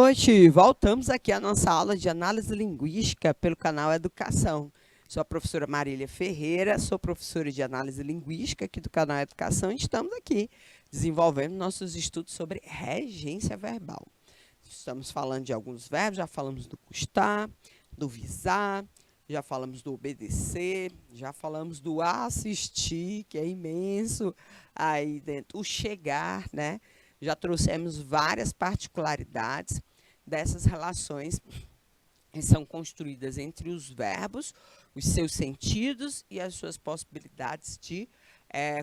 noite! Voltamos aqui à nossa aula de análise linguística pelo canal Educação. Sou a professora Marília Ferreira, sou professora de análise linguística aqui do canal Educação e estamos aqui desenvolvendo nossos estudos sobre regência verbal. Estamos falando de alguns verbos, já falamos do custar, do visar, já falamos do obedecer, já falamos do assistir, que é imenso aí dentro, o chegar, né? Já trouxemos várias particularidades dessas relações que são construídas entre os verbos, os seus sentidos e as suas possibilidades de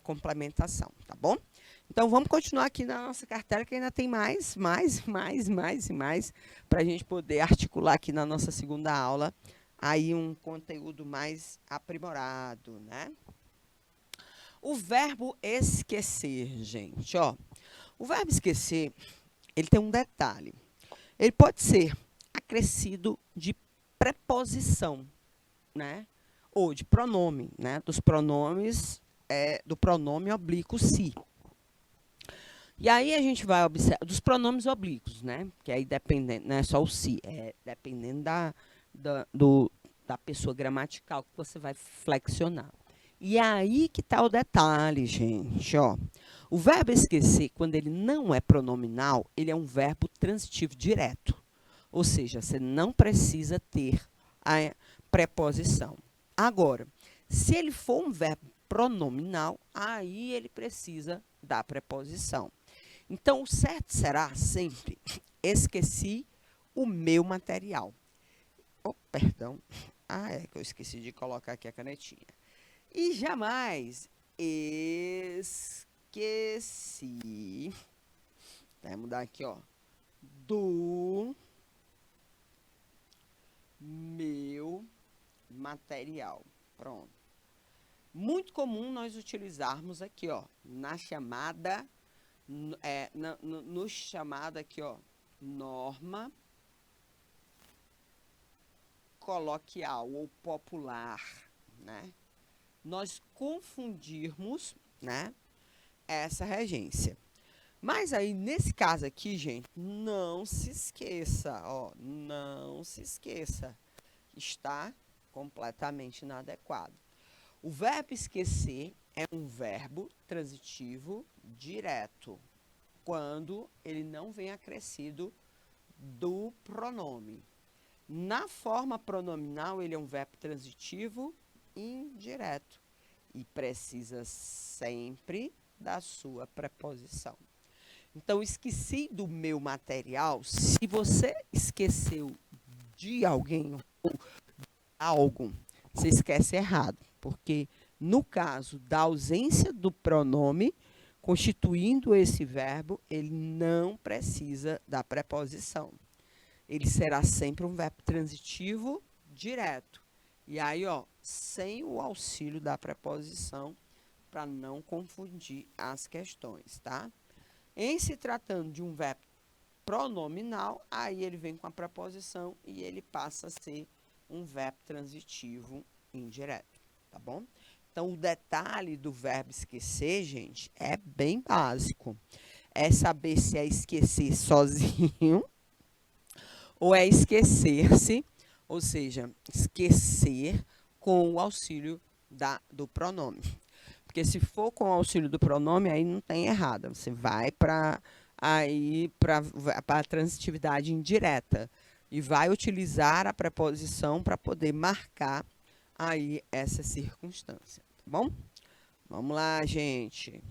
complementação, tá bom? Então, vamos continuar aqui na nossa cartela, que ainda tem mais para a gente poder articular aqui na nossa segunda aula aí um conteúdo mais aprimorado, né? O verbo esquecer, gente, ó. O verbo esquecer, ele tem um detalhe. Ele pode ser acrescido de preposição, né? Ou de pronome, né? Dos pronomes, do pronome oblíquo se. E aí a gente vai observar, dos pronomes oblíquos, né? Que aí dependendo, não é só o se, dependendo da pessoa gramatical que você vai flexionar. E é aí que está o detalhe, gente, ó. O verbo esquecer, quando ele não é pronominal, ele é um verbo transitivo direto. Ou seja, você não precisa ter a preposição. Agora, se ele for um verbo pronominal, aí ele precisa da preposição. Então, o certo será sempre, esqueci o meu material. Oh, perdão. É que eu esqueci de colocar aqui a canetinha. E jamais esqueci. Vai mudar aqui, ó. Do meu material. Pronto. Muito comum nós utilizarmos aqui, ó, na chamada, no chamado aqui, ó, norma coloquial ou popular, né? Nós confundirmos, né, essa regência. Mas aí, nesse caso aqui, gente, não se esqueça, ó, não se esqueça, está completamente inadequado. O verbo esquecer é um verbo transitivo direto, quando ele não vem acrescido do pronome. Na forma pronominal, ele é um verbo transitivo indireto e precisa sempre da sua preposição. Então, esqueci do meu material. Se você esqueceu de alguém ou algo, você esquece errado, porque no caso da ausência do pronome constituindo esse verbo, ele não precisa da preposição. Ele será sempre um verbo transitivo direto. E aí, ó, sem o auxílio da preposição, para não confundir as questões, tá? Em se tratando de um verbo pronominal, aí ele vem com a preposição e ele passa a ser um verbo transitivo indireto, tá bom? Então, o detalhe do verbo esquecer, gente, é bem básico. É saber se é esquecer sozinho ou é esquecer-se, ou seja, esquecer com o auxílio do pronome. Porque se for com o auxílio do pronome, aí não tem errado. Você vai para a transitividade indireta e vai utilizar a preposição para poder marcar aí essa circunstância, tá bom? Vamos lá, gente.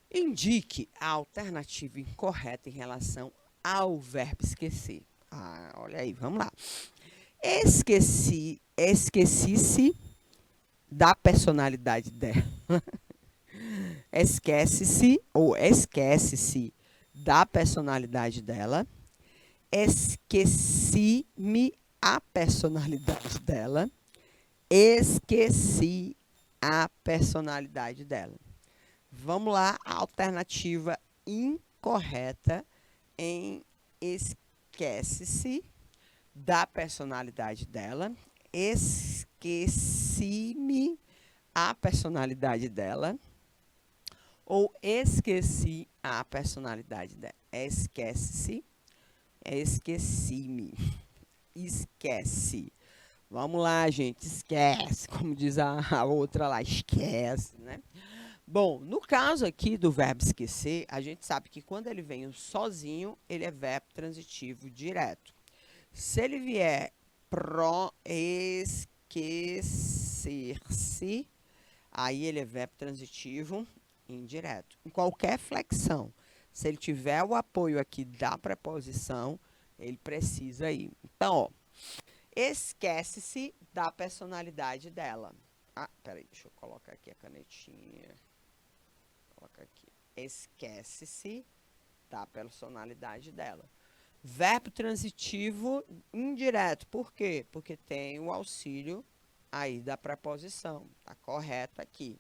Indique a alternativa incorreta em relação ao verbo esquecer. Olha aí, vamos lá. Esqueci-se da personalidade dela. Esquece-se ou esquece-se da personalidade dela. Esqueci-me a personalidade dela. Esqueci a personalidade dela. Vamos lá, a alternativa incorreta em esquece-se da personalidade dela. Esqueci-me a personalidade dela. Ou esqueci a personalidade dela. Esquece-se. Esqueci-me. Esquece. Vamos lá, gente. Esquece. Como diz a outra lá, esquece, né? Bom, no caso aqui do verbo esquecer, a gente sabe que quando ele vem sozinho, ele é verbo transitivo direto. Se ele vier pro esquecer-se, aí ele é verbo transitivo indireto. Em qualquer flexão, se ele tiver o apoio aqui da preposição, ele precisa ir. Então, ó, esquece-se da personalidade dela. Ah, peraí, deixa eu colocar aqui a canetinha. Coloca aqui. Esquece-se da personalidade dela. Verbo transitivo indireto. Por quê? Porque tem o auxílio aí da preposição. Tá correto aqui.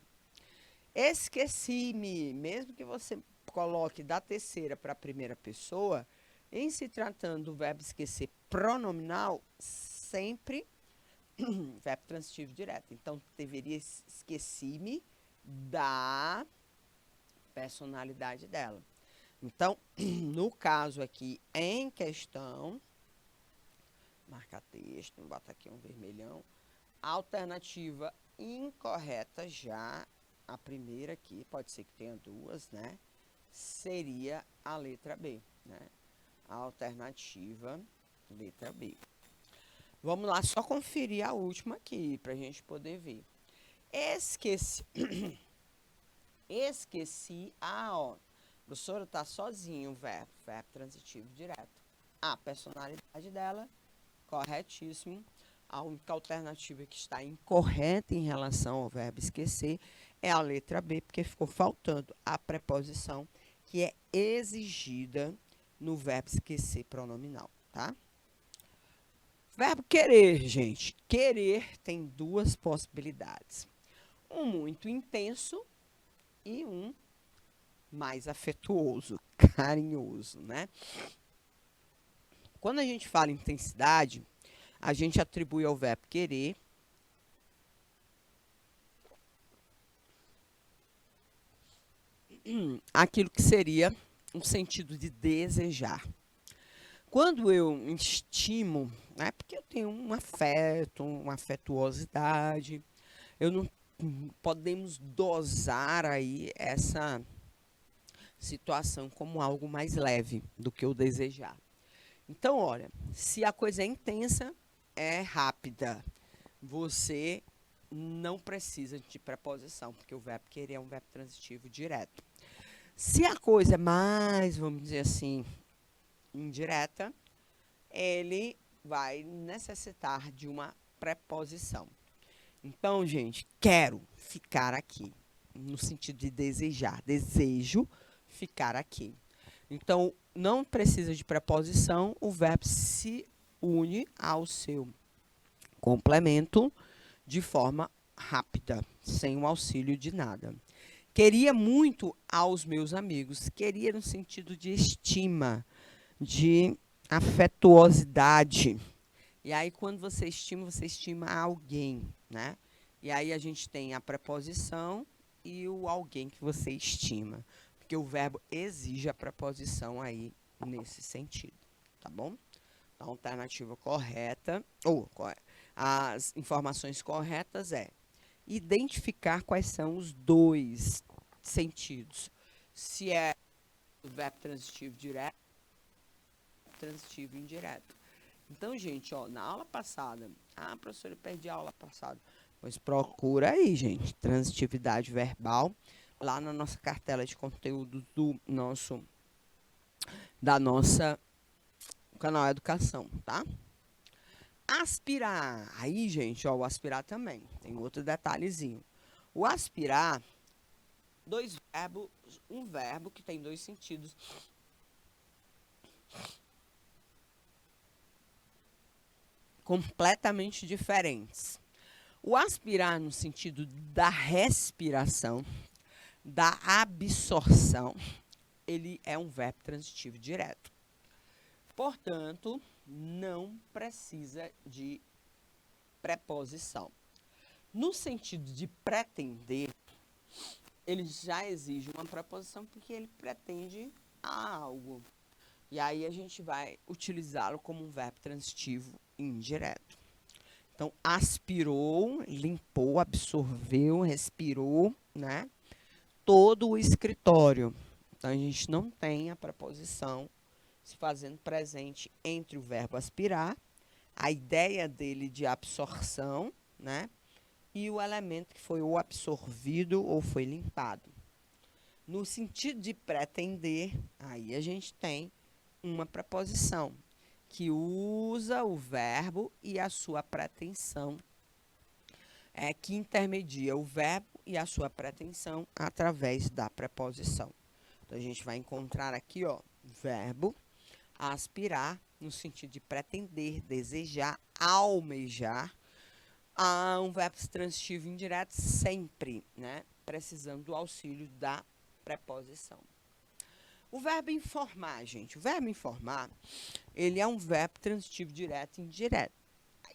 Esqueci-me. Mesmo que você coloque da terceira para a primeira pessoa, em se tratando do verbo esquecer pronominal, sempre verbo transitivo direto. Então, deveria esqueci-me da personalidade dela. Então, no caso aqui em questão, marca texto, vou botar aqui um vermelhão, alternativa incorreta já, a primeira aqui, pode ser que tenha duas, né? Seria a letra B, né? A alternativa, letra B. Vamos lá, só conferir a última aqui, para a gente poder ver. Esqueci. Esqueci. Ah, ó. Professora, tá sozinho o verbo transitivo direto. A personalidade dela, corretíssimo. A única alternativa que está incorreta em relação ao verbo esquecer é a letra B, porque ficou faltando a preposição que é exigida no verbo esquecer pronominal, tá? Verbo querer, gente. Querer tem duas possibilidades. Um muito intenso e um mais afetuoso, carinhoso, né? Quando a gente fala intensidade, a gente atribui ao verbo querer aquilo que seria um sentido de desejar. Quando eu estimo, né, porque eu tenho um afeto, uma afetuosidade, eu não podemos dosar aí essa situação como algo mais leve do que o desejar. Então, olha, se a coisa é intensa, é rápida. Você não precisa de preposição, porque o verbo querer é um verbo transitivo direto. Se a coisa é mais, vamos dizer assim, indireta, ele vai necessitar de uma preposição. Então, gente, quero ficar aqui, no sentido de desejar. Desejo ficar aqui. Então, não precisa de preposição, o verbo se une ao seu complemento de forma rápida, sem o auxílio de nada. Queria muito aos meus amigos, queria no sentido de estima, de afetuosidade. E aí, quando você estima alguém, né? E aí a gente tem a preposição e o alguém que você estima. Porque o verbo exige a preposição aí nesse sentido, tá bom? A alternativa correta, ou as informações corretas é identificar quais são os dois sentidos. Se é o verbo transitivo direto, transitivo indireto. Então, gente, ó, na aula passada, professora, eu perdi a aula passada. Pois procura aí, gente, transitividade verbal, lá na nossa cartela de conteúdo da nossa canal Educação, tá? Aspirar. Aí, gente, ó, o aspirar também. Tem outro detalhezinho. O aspirar, um verbo que tem dois sentidos. Completamente diferentes. O aspirar no sentido da respiração, da absorção, ele é um verbo transitivo direto. Portanto, não precisa de preposição. No sentido de pretender, ele já exige uma preposição porque ele pretende a algo. E aí a gente vai utilizá-lo como um verbo transitivo indireto. Então, aspirou, limpou, absorveu, respirou, né? Todo o escritório. Então, a gente não tem a preposição se fazendo presente entre o verbo aspirar, a ideia dele de absorção, né? E o elemento que foi ou absorvido ou foi limpado. No sentido de pretender, aí a gente tem uma preposição que usa o verbo e a sua pretensão, que intermedia o verbo e a sua pretensão através da preposição. Então, a gente vai encontrar aqui, ó, verbo aspirar, no sentido de pretender, desejar, almejar, a um verbo transitivo indireto sempre, né, precisando do auxílio da preposição. O verbo informar, gente, o verbo informar, ele é um verbo transitivo direto e indireto.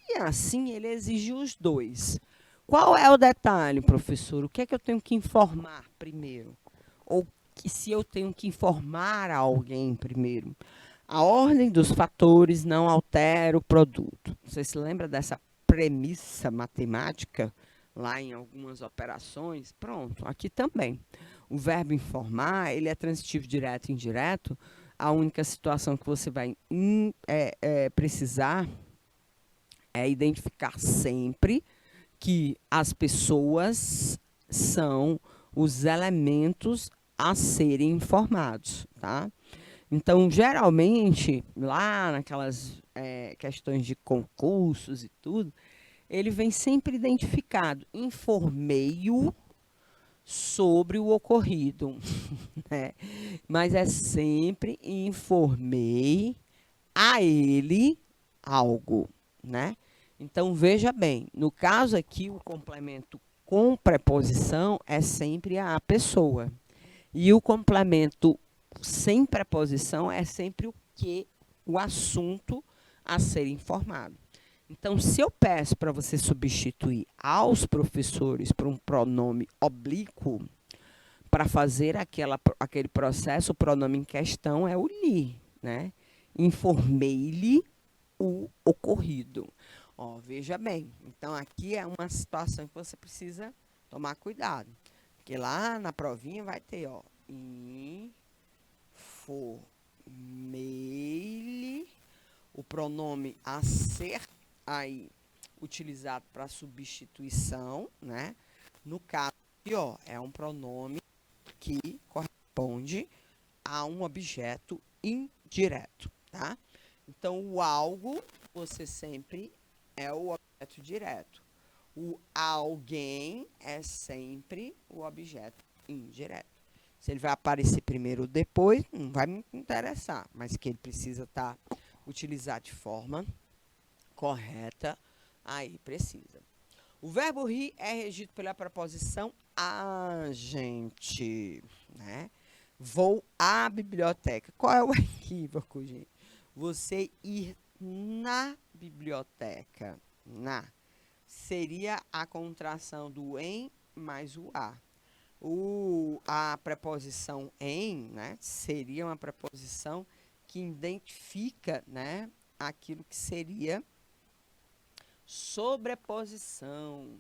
E assim, ele exige os dois. Qual é o detalhe, professor? O que é que eu tenho que informar primeiro? Ou se eu tenho que informar a alguém primeiro? A ordem dos fatores não altera o produto. Você se lembra dessa premissa matemática lá em algumas operações? Pronto, aqui também. O verbo informar, ele é transitivo direto e indireto. A única situação que você vai precisar é identificar sempre que as pessoas são os elementos a serem informados, tá? Então, geralmente, lá naquelas questões de concursos e tudo, ele vem sempre identificado. Informei-o sobre o ocorrido, né? Mas é sempre informei a ele algo, né? Então, veja bem, no caso aqui, o complemento com preposição é sempre a pessoa. E o complemento sem preposição é sempre o que, o assunto a ser informado. Então, se eu peço para você substituir aos professores por um pronome oblíquo, para fazer aquele processo, o pronome em questão é o lhe, né? Informei-lhe o ocorrido. Ó, veja bem, então aqui é uma situação que você precisa tomar cuidado. Porque lá na provinha vai ter, ó, informei-lhe, o pronome a ser aí utilizado para substituição, né? No caso aqui, ó, é um pronome que corresponde a um objeto indireto, tá? Então, o algo, você sempre é o objeto direto. O alguém é sempre o objeto indireto. Se ele vai aparecer primeiro ou depois, não vai me interessar, mas que ele precisa estar utilizado de forma correta, aí precisa. O verbo rir é regido pela preposição a, gente, né? Vou à biblioteca. Qual é o equívoco, gente? Você ir na biblioteca, seria a contração do em mais o a. A preposição em, né, seria uma preposição que identifica, né, aquilo que seria sobreposição.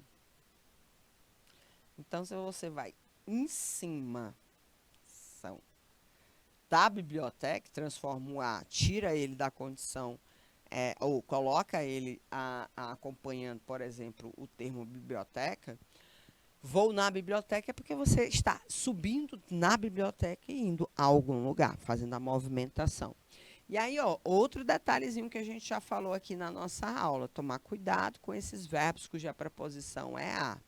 Então, se você vai em cima da biblioteca, transforma o a, tira ele da condição, ou coloca ele acompanhando, por exemplo, o termo biblioteca. Vou na biblioteca é porque você está subindo na biblioteca e indo a algum lugar, fazendo a movimentação. E aí, ó, outro detalhezinho que a gente já falou aqui na nossa aula, tomar cuidado com esses verbos cuja preposição é a.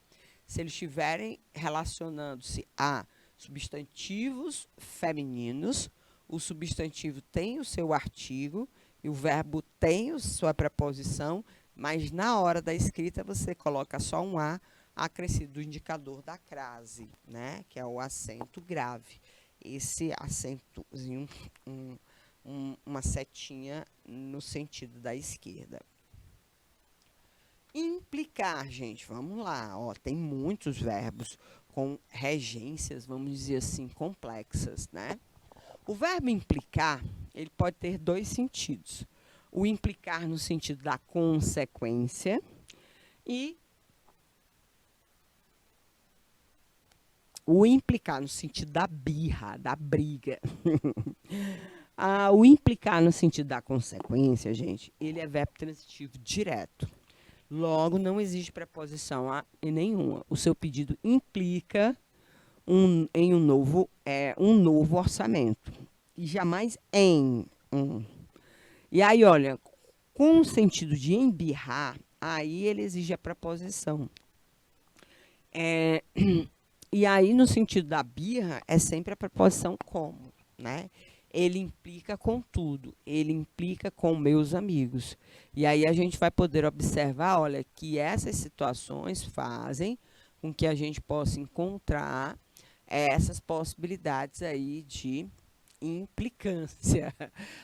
Se eles estiverem relacionando-se a substantivos femininos, o substantivo tem o seu artigo e o verbo tem a sua preposição, mas na hora da escrita você coloca só um a acrescido do indicador da crase, né? Que é o acento grave. Esse acentozinho, uma setinha no sentido da esquerda. Implicar, gente, vamos lá. Ó, tem muitos verbos com regências, vamos dizer assim, complexas, né? O verbo implicar, ele pode ter dois sentidos. O implicar no sentido da consequência e o implicar no sentido da birra, da briga. O implicar no sentido da consequência, gente, ele é verbo transitivo direto. Logo, não existe preposição a em nenhuma. O seu pedido implica em um novo orçamento. E jamais em um. E aí, olha, com o sentido de embirrar, aí ele exige a preposição. E aí, no sentido da birra, é sempre a preposição como, né? Ele implica com tudo, ele implica com meus amigos. E aí a gente vai poder observar, olha, que essas situações fazem com que a gente possa encontrar essas possibilidades aí de implicância.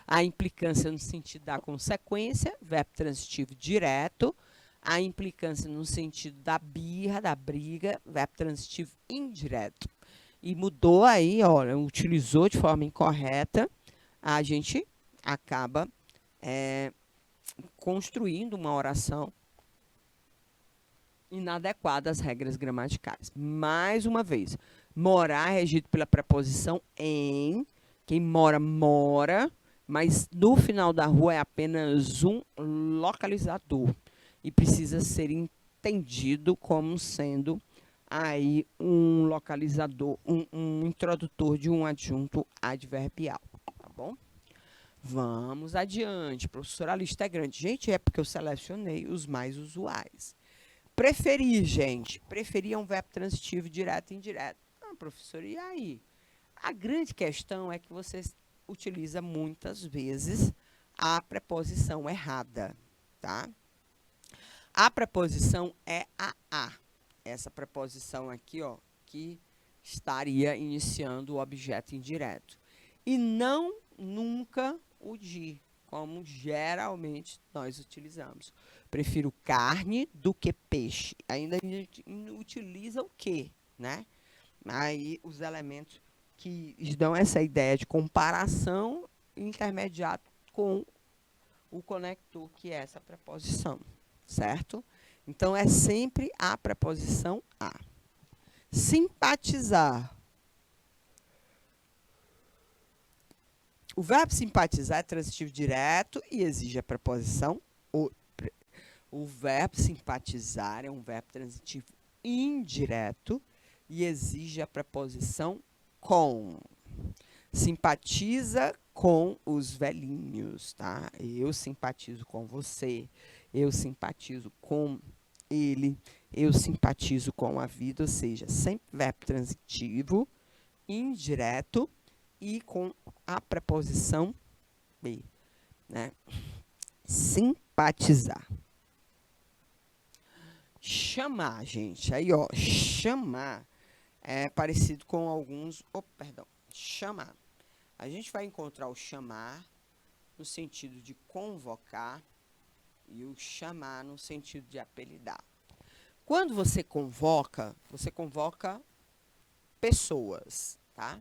A implicância no sentido da consequência, verbo transitivo direto. A implicância no sentido da birra, da briga, verbo transitivo indireto. E mudou aí, olha, utilizou de forma incorreta, a gente acaba construindo uma oração inadequada às regras gramaticais. Mais uma vez, morar é regido pela preposição em. Quem mora, mora, mas no final da rua é apenas um localizador e precisa ser entendido como sendo aí um localizador, um introdutor de um adjunto adverbial, tá bom? Vamos adiante, professora, a lista é grande. Gente, é porque eu selecionei os mais usuais. Preferir, gente. Preferir é um verbo transitivo direto e indireto. Ah, professora, e aí? A grande questão é que você utiliza muitas vezes a preposição errada, tá? A preposição é a. Essa preposição aqui, ó, que estaria iniciando o objeto indireto. E não nunca o de, como geralmente nós utilizamos. Prefiro carne do que peixe. Ainda a gente utiliza o que, né? Aí os elementos que dão essa ideia de comparação intermediado com o conector, que é essa preposição, certo? Então, é sempre a preposição a. Simpatizar. O verbo simpatizar é transitivo direto e exige a preposição o. O verbo simpatizar é um verbo transitivo indireto e exige a preposição com. Simpatiza com os velhinhos, tá? Eu simpatizo com você, eu simpatizo com ele, eu simpatizo com a vida, ou seja, sempre verbo transitivo, indireto e com a preposição B, né? Simpatizar. Chamar, gente. Aí, ó, chamar é parecido com alguns... Oh, perdão. Chamar. A gente vai encontrar o chamar no sentido de convocar e o chamar no sentido de apelidar. Quando você convoca pessoas, tá?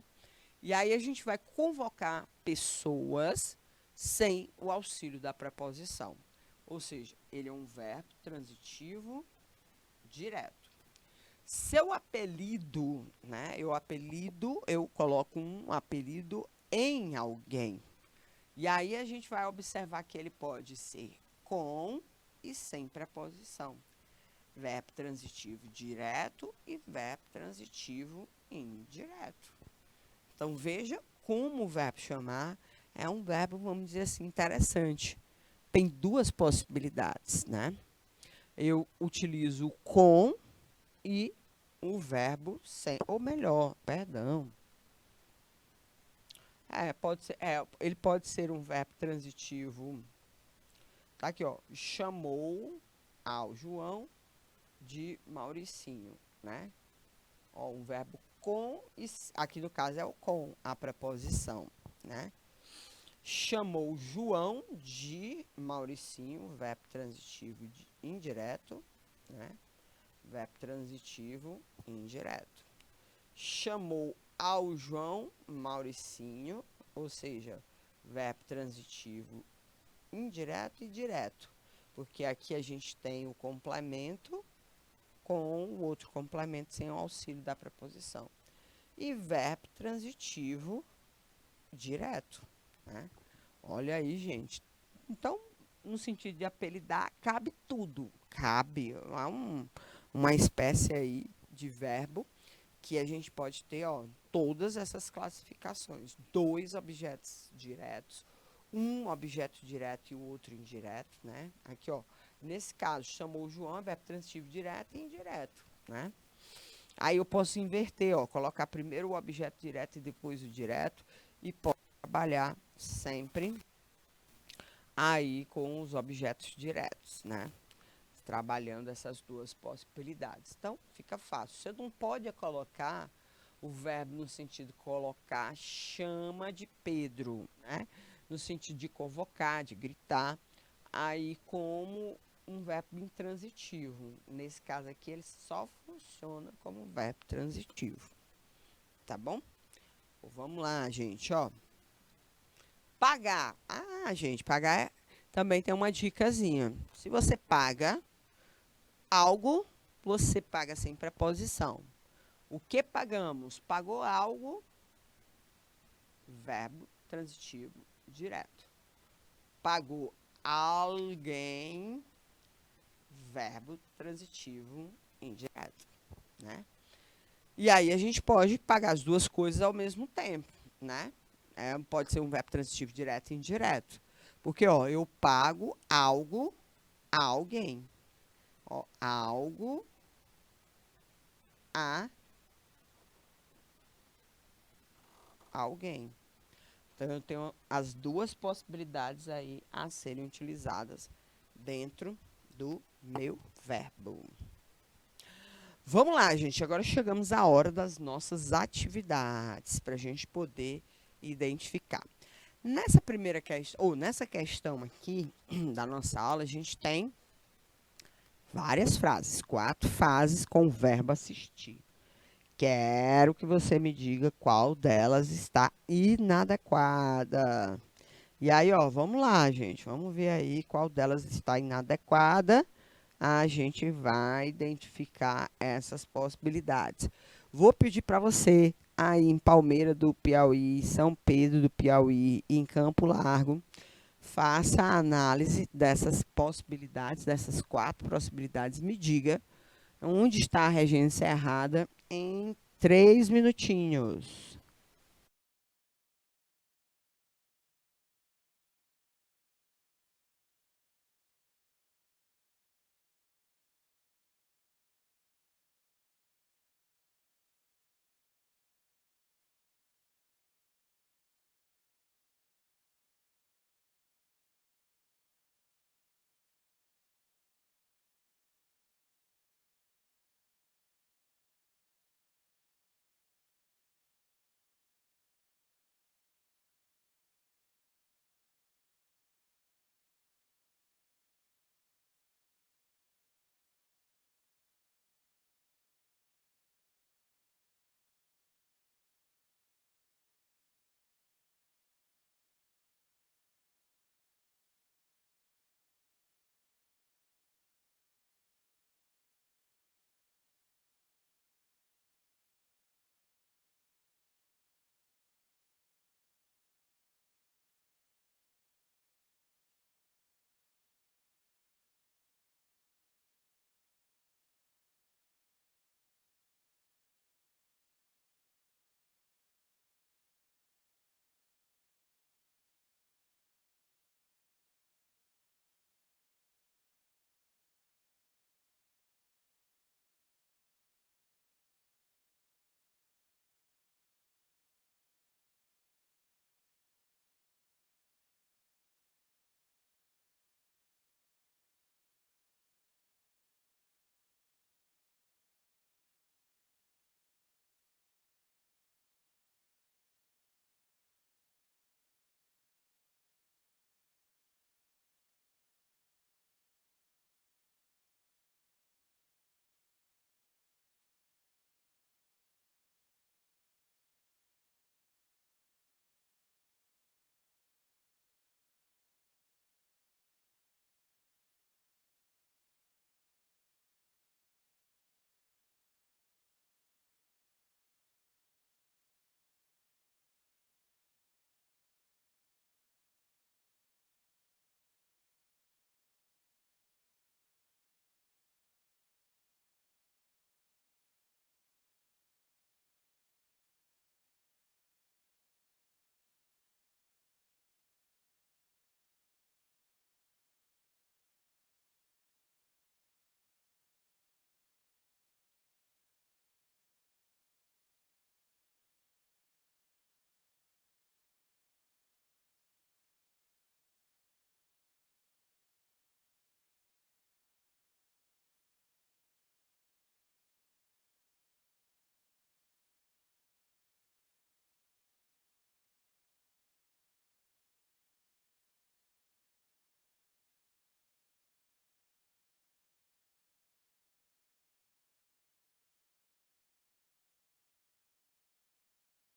E aí a gente vai convocar pessoas sem o auxílio da preposição. Ou seja, ele é um verbo transitivo direto. Seu apelido, né? Eu coloco um apelido em alguém. E aí a gente vai observar que ele pode ser com e sem preposição. Verbo transitivo direto e verbo transitivo indireto. Então, veja como o verbo chamar é um verbo, vamos dizer assim, interessante. Tem duas possibilidades, né? Eu utilizo com e o verbo sem, ou melhor, perdão. Ele pode ser um verbo transitivo. Tá aqui, ó. Chamou ao João de Mauricinho, né? Ó, um verbo com, aqui no caso é o com, a preposição, né? Chamou João de Mauricinho, verbo transitivo indireto, né? Verbo transitivo indireto. Chamou ao João Mauricinho, ou seja, verbo transitivo indireto e direto, porque aqui a gente tem o complemento com o outro complemento sem o auxílio da preposição. E verbo transitivo direto, né? Olha aí, gente. Então, no sentido de apelidar, cabe tudo. Cabe uma espécie aí de verbo que a gente pode ter, ó, todas essas classificações. 2 objetos diretos, um objeto direto e o outro indireto, né? Aqui, ó, nesse caso, chamou o João, verbo transitivo direto e indireto, né? Aí eu posso inverter, ó, colocar primeiro o objeto direto e depois o direto e posso trabalhar sempre aí com os objetos diretos, né? Trabalhando essas duas possibilidades. Então, fica fácil. Você não pode colocar o verbo no sentido de colocar chama de Pedro, né? No sentido de convocar, de gritar, aí como um verbo intransitivo. Nesse caso aqui, ele só funciona como verbo transitivo. Tá bom? Vamos lá, gente, ó. Pagar. Ah, gente, pagar também tem uma dicasinha. Se você paga algo, você paga sem preposição. O que pagamos? Pagou algo, verbo transitivo direto. Pagou alguém, verbo transitivo indireto, né? E aí a gente pode pagar as duas coisas ao mesmo tempo, né? Pode ser um verbo transitivo direto e indireto. Porque, ó, eu pago algo a alguém. Ó, algo a alguém. Então, eu tenho as duas possibilidades aí a serem utilizadas dentro do meu verbo. Vamos lá, gente. Agora chegamos à hora das nossas atividades, para a gente poder identificar. Nessa primeira questão, ou nessa questão aqui da nossa aula, a gente tem várias frases, 4 frases com o verbo assistir. Quero que você me diga qual delas está inadequada. E aí, ó, vamos lá, gente. Vamos ver aí qual delas está inadequada. A gente vai identificar essas possibilidades. Vou pedir para você aí em Palmeira do Piauí, São Pedro do Piauí e em Campo Largo, faça a análise dessas possibilidades, dessas 4 possibilidades. Me diga onde está a regência errada em 3 minutinhos.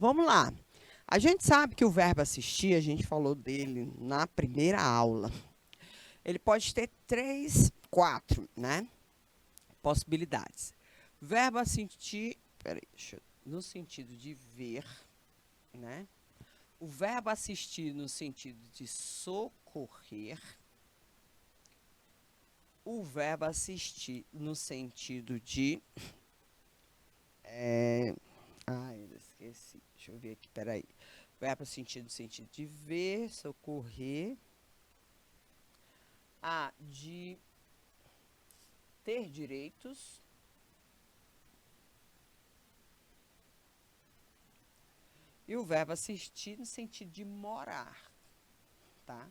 Vamos lá. A gente sabe que o verbo assistir, a gente falou dele na primeira aula. Ele pode ter quatro, né? Possibilidades. Verbo assistir, peraí, no sentido de ver, né? O verbo assistir no sentido de socorrer. O verbo assistir no sentido de. Eu esqueci. Deixa eu ver aqui, peraí. Verbo assistir no sentido de ver, socorrer. De ter direitos. E o verbo assistir no sentido de morar, tá?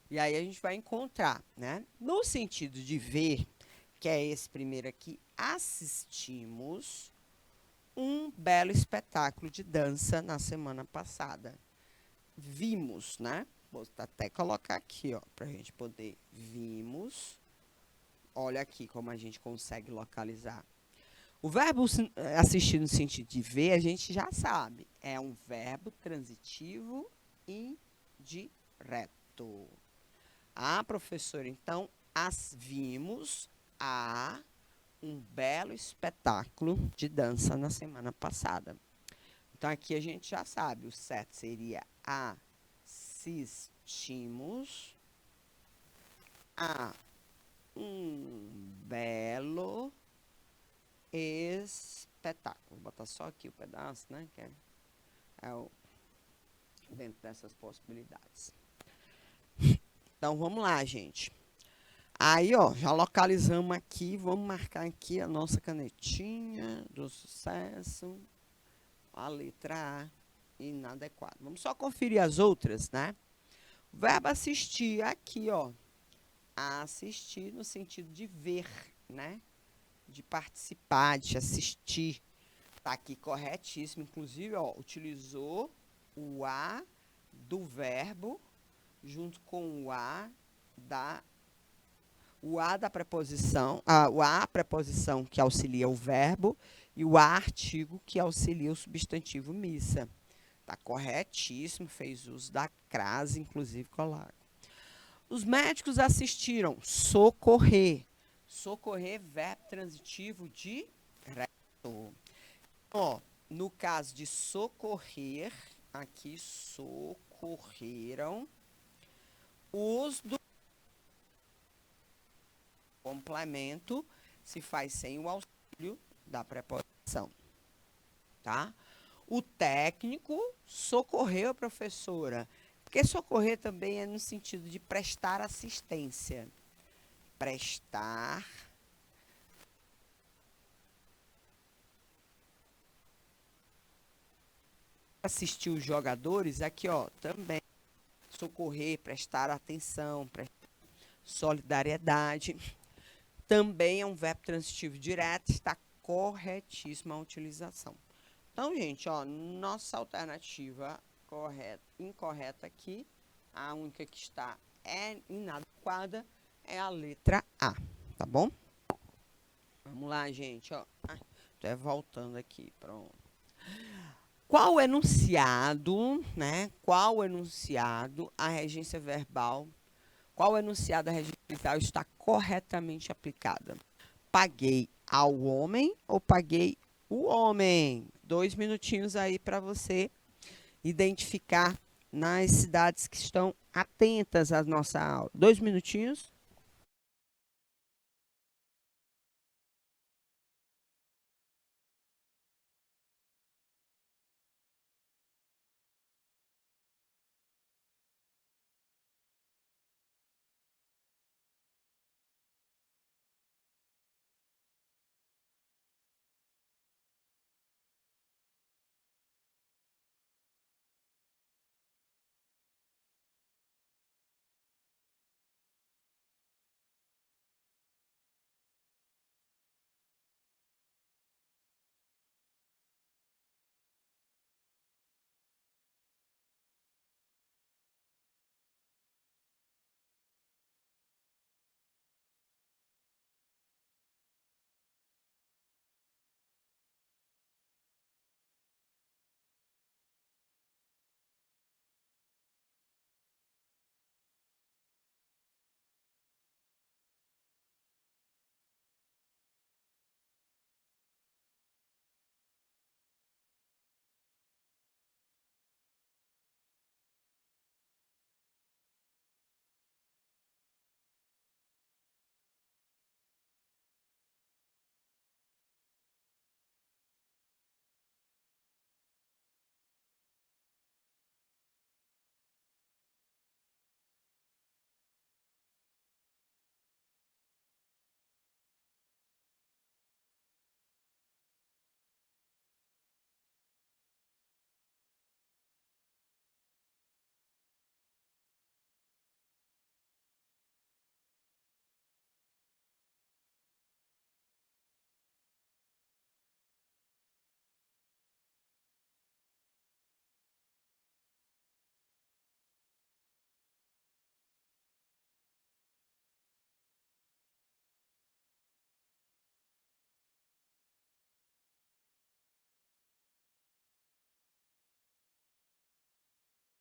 E aí a gente vai encontrar, né? No sentido de ver, que é esse primeiro aqui, assistimos um belo espetáculo de dança na semana passada. Vimos, né? Vou até colocar aqui, ó, pra gente poder. Vimos. Olha aqui como a gente consegue localizar. O verbo assistir no sentido de ver, a gente já sabe. É um verbo transitivo indireto. Professora, então, vimos um belo espetáculo de dança na semana passada. Então, aqui a gente já sabe. O certo seria assistimos a um belo espetáculo. Vou botar só aqui o pedaço, né? Que dentro dessas possibilidades. Então, vamos lá, gente. Aí, ó, já localizamos aqui. Vamos marcar aqui a nossa canetinha do sucesso. A letra A, inadequado. Vamos só conferir as outras, né? O verbo assistir, aqui, ó. Assistir no sentido de ver, né? De participar, de assistir. Tá aqui corretíssimo. Inclusive, ó, utilizou o A do verbo junto com o A da preposição, o A preposição que auxilia o verbo e o A artigo que auxilia o substantivo missa. Tá corretíssimo, fez uso da crase, inclusive coloca. Os médicos assistiram socorrer. Socorrer, verbo transitivo direto. Ó, no caso de socorrer, aqui socorreram os do complemento se faz sem o auxílio da preposição, tá? O técnico socorreu a professora, porque socorrer também é no sentido de prestar assistência. Prestar assistir os jogadores, aqui, ó, também socorrer, prestar atenção, prestar solidariedade. Também é um verbo transitivo direto, está corretíssima a utilização. Então, gente, ó, nossa alternativa incorreta aqui, a única que está inadequada, é a letra A, tá bom? Vamos lá, gente, ó. Tô voltando aqui, pronto. Qual enunciado, né? Qual enunciado a regência verbal, qual enunciado a regência verbal está corretamente aplicada? Paguei ao homem ou paguei o homem? 2 minutinhos aí para você identificar nas cidades que estão atentas à nossa aula. 2 minutinhos.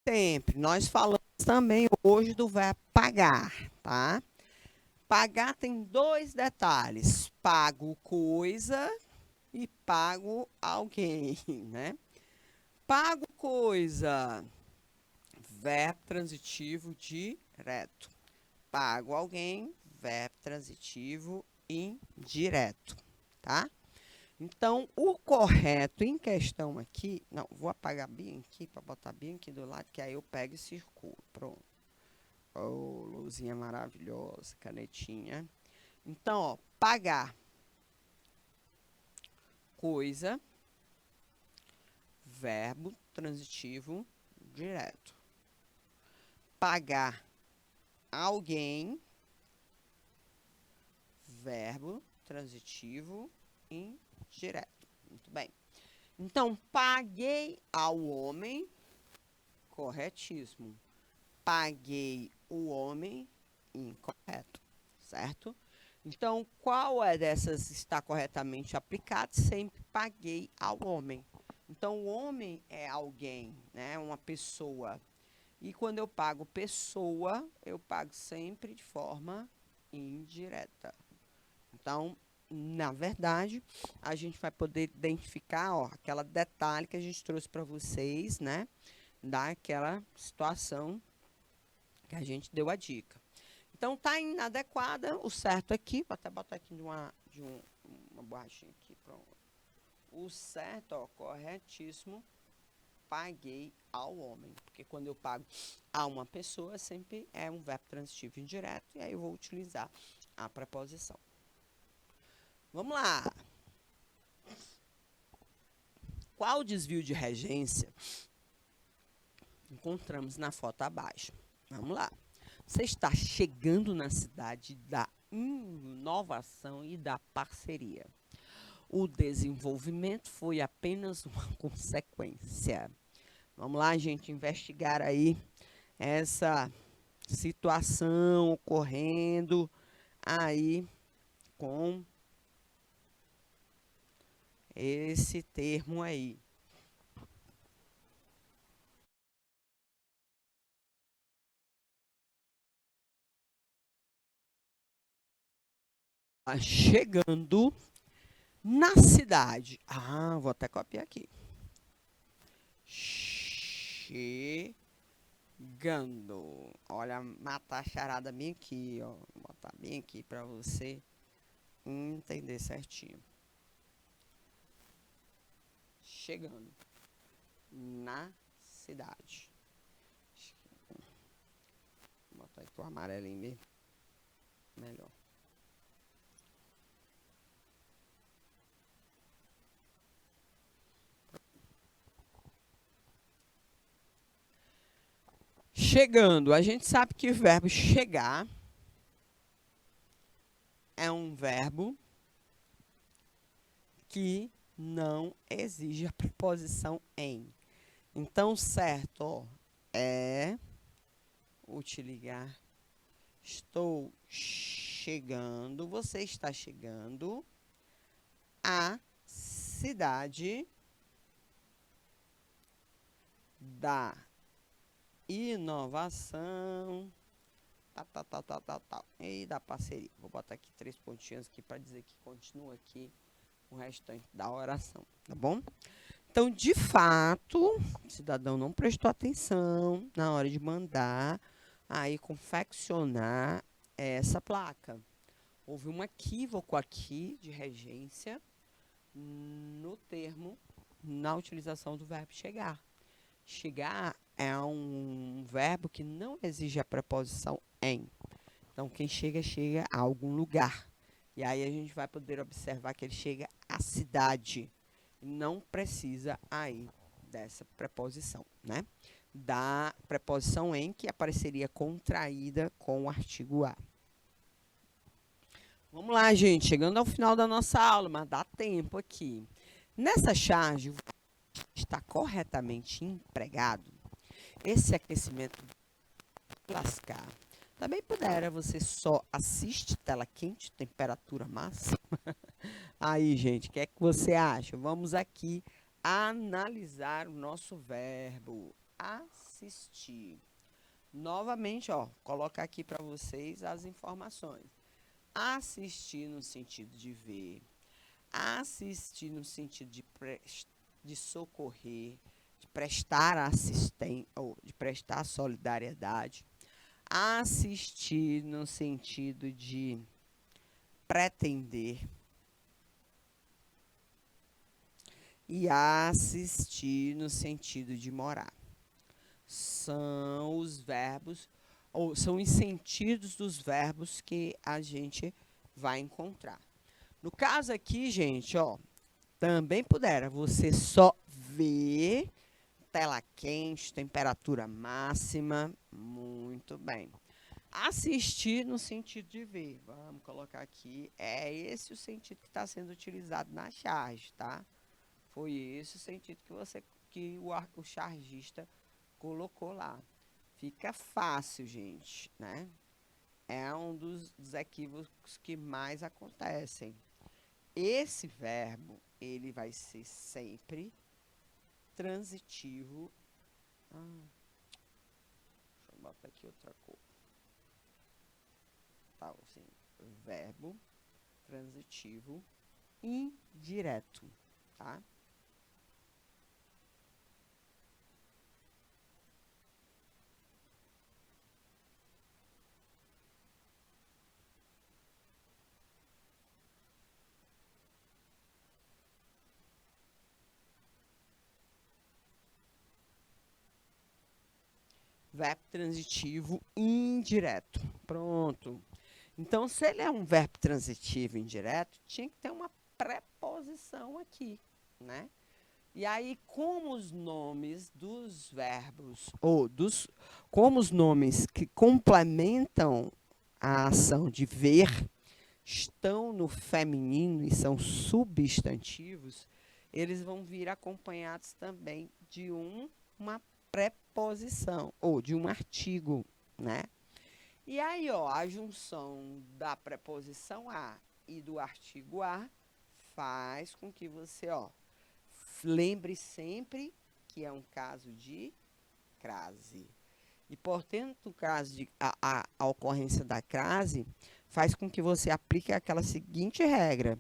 Sempre. Nós falamos também hoje do verbo pagar, tá? Pagar tem dois detalhes: pago coisa e pago alguém, né? Pago coisa, verbo transitivo direto. Pago alguém, verbo transitivo indireto, tá? Então, o correto em questão aqui, não, vou apagar bem aqui para botar bem aqui do lado, que aí eu pego e circulo. Pronto. Oh, luzinha maravilhosa, canetinha. Então, ó, pagar coisa, verbo transitivo direto. Pagar alguém, verbo transitivo indireto. Muito bem. Então, paguei ao homem, corretíssimo. Paguei o homem, incorreto, certo? Então, qual é dessas está corretamente aplicado? Sempre paguei ao homem. Então, o homem é alguém, né? Uma pessoa. E quando eu pago pessoa, eu pago sempre de forma indireta. Então, na verdade, a gente vai poder identificar, ó, aquela detalhe que a gente trouxe para vocês, né? Daquela situação que a gente deu a dica. Então, tá inadequada, o certo aqui, vou até botar aqui uma borrachinha aqui, pronto. O certo, ó, corretíssimo, paguei ao homem. Porque quando eu pago a uma pessoa, sempre é um verbo transitivo indireto, e aí eu vou utilizar a preposição. Vamos lá. Qual desvio de regência encontramos na foto abaixo? Vamos lá. Você está chegando na cidade da inovação e da parceria. O desenvolvimento foi apenas uma consequência. Vamos lá, gente, investigar aí essa situação ocorrendo aí com esse termo aí. Chegando na cidade. Ah, vou até copiar aqui. Chegando. Olha, matar a charada bem aqui, ó. Vou botar bem aqui para você entender certinho. Chegando na cidade. Vou botar aqui o amarelinho mesmo. Melhor. Chegando. A gente sabe que o verbo chegar é um verbo que não exige a preposição em. Então, certo, ó, é utilizar estou chegando, você está chegando à cidade da inovação, tal, e da parceria. Vou botar aqui 3 pontinhos aqui para dizer que continua aqui o restante da oração, tá bom? Então, de fato, o cidadão não prestou atenção na hora de mandar aí confeccionar essa placa. Houve um equívoco aqui de regência no termo, na utilização do verbo chegar. Chegar é um verbo que não exige a preposição em. Então, quem chega, chega a algum lugar. E aí a gente vai poder observar que ele chega à cidade. Não precisa aí dessa preposição, né? Da preposição em, que apareceria contraída com o artigo a. Vamos lá, gente. Chegando ao final da nossa aula, mas dá tempo aqui. Nessa charge, o verbo está corretamente empregado. Esse aquecimento lascar. Também pudera você só assiste tela quente, temperatura máxima. Aí, gente, o que é que você acha? Vamos aqui analisar o nosso verbo assistir. Novamente, ó, colocar aqui para vocês as informações. Assistir no sentido de ver, assistir no sentido de socorrer, de prestar assistência ou de prestar solidariedade, assistir no sentido de pretender e assistir no sentido de morar. São os verbos, ou são os sentidos dos verbos que a gente vai encontrar. No caso aqui, gente, ó, também pudera você só ver, tela quente, temperatura máxima, muito bem. Assistir no sentido de ver, vamos colocar aqui, é esse o sentido que está sendo utilizado na charge, tá? Foi esse o sentido que o chargista colocou lá. Fica fácil, gente, né? É um dos equívocos que mais acontecem. Esse verbo, ele vai ser sempre transitivo. Deixa eu botar aqui outra cor. Tá, assim, verbo transitivo indireto, tá? Verbo transitivo indireto. Pronto. Então, se ele é um verbo transitivo indireto, tinha que ter uma preposição aqui, né? E aí, como os nomes dos verbos, como os nomes que complementam a ação de ver estão no feminino e são substantivos, eles vão vir acompanhados também de uma preposição, ou de um artigo, né? E aí, ó, a junção da preposição a e do artigo a faz com que você, ó, lembre sempre que é um caso de crase. E, portanto, o caso de a ocorrência da crase faz com que você aplique aquela seguinte regra: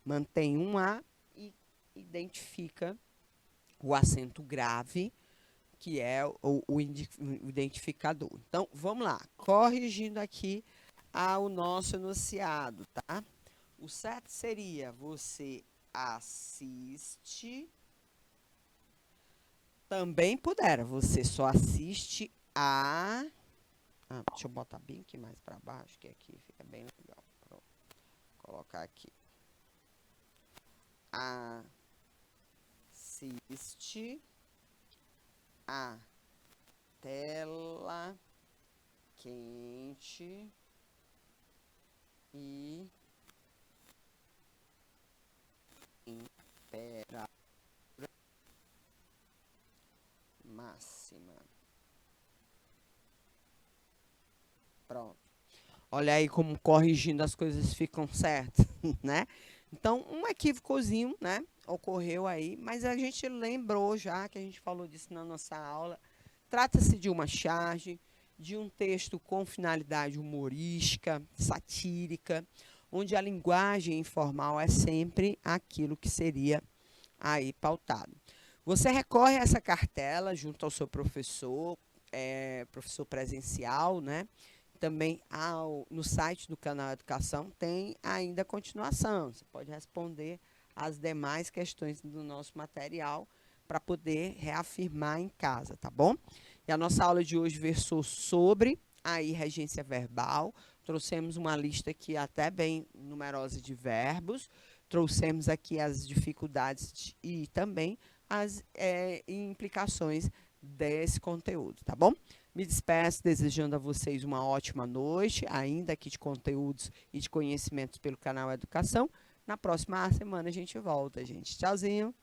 mantém um a e identifica o acento grave, que é o identificador. Então, vamos lá, corrigindo aqui o nosso enunciado, tá? O certo seria você assiste, também pudera, você só assiste deixa eu botar bem aqui mais para baixo, que aqui fica bem legal. Pronto. Vou colocar aqui. Assiste a tela quente e temperatura máxima. Pronto. Olha aí como corrigindo as coisas ficam certas, né? Então, um equívocozinho, né, ocorreu aí, mas a gente lembrou já que a gente falou disso na nossa aula. Trata-se de uma charge, de um texto com finalidade humorística, satírica, onde a linguagem informal é sempre aquilo que seria aí pautado. Você recorre a essa cartela junto ao seu professor, professor presencial, né? Também no site do canal Educação tem ainda a continuação. Você pode responder as demais questões do nosso material para poder reafirmar em casa, tá bom? E a nossa aula de hoje versou sobre a regência verbal. Trouxemos uma lista aqui até bem numerosa de verbos. Trouxemos aqui as dificuldades e também as implicações desse conteúdo, tá bom? Me despeço desejando a vocês uma ótima noite, ainda aqui de conteúdos e de conhecimentos pelo canal Educação. Na próxima semana a gente volta, gente. Tchauzinho!